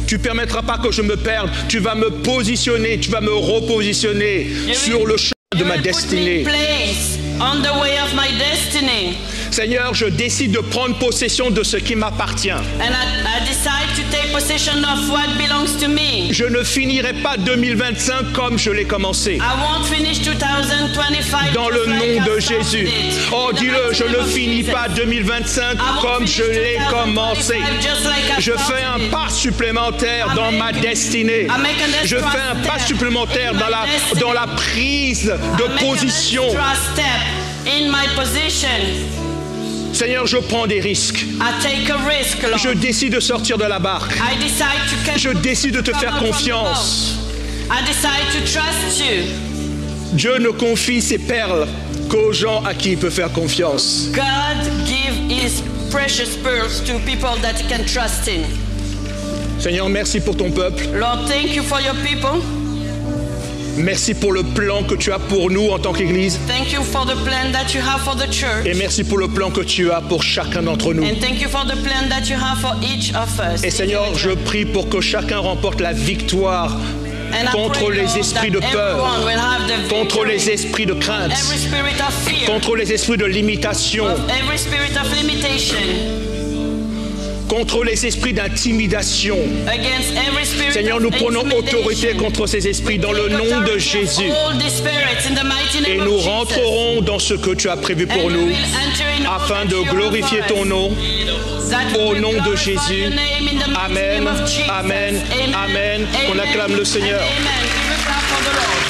Tu permettras pas que je me perde. Tu vas me positionner, tu vas me repositionner sur le chemin de ma destinée. Place on the way of my destiny. Seigneur, je décide de prendre possession de ce qui m'appartient. And I decide to take possession of what belongs to me. Je ne finirai pas 2025 comme je l'ai commencé. I won't finish 2025 Dans le just like nom de I started Jésus. it. Oh, In the dis-le, mighty je name ne of finis Jesus. pas 2025 I won't comme finish je l'ai 2025 commencé. just like I Je fais un started it. pas supplémentaire dans ma destinée. I Je make an fais un extra pas step supplémentaire in dans my la, destiny. dans la prise de I make an position. extra step in my position. Seigneur, je prends des risques. I take a risk, Lord. Je décide de sortir de la barque. I decide to Je décide de te come faire out from the confiance. boat. I decide to trust you. Dieu ne confie ses perles qu'aux gens à qui il peut faire confiance. God give his precious pearls to people that he can trust in. Seigneur, merci pour ton peuple. Lord, thank you for your people. Merci pour le plan que tu as pour nous en tant qu'Église. Thank you for the plan that you have for the church. Et merci pour le plan que tu as pour chacun d'entre nous. And thank you for the plan that you have for each of us. Et Seigneur, je prie pour que chacun remporte la victoire And I contre pray, les Lord, esprits de that peur, everyone will have the contre victory. les esprits de crainte, Every spirit of fear, contre les esprits de limitation, every spirit of limitation, contre les esprits d'intimidation. against every spirit Seigneur, of nous prenons intimidation. autorité contre ces esprits dans le nom de Jésus. Et nous rentrerons dans ce que tu as prévu pour nous afin de glorifier ton nom. Au nom de Jésus. Amen, amen, amen. On acclame le Seigneur. Amen. We will clap for the Lord.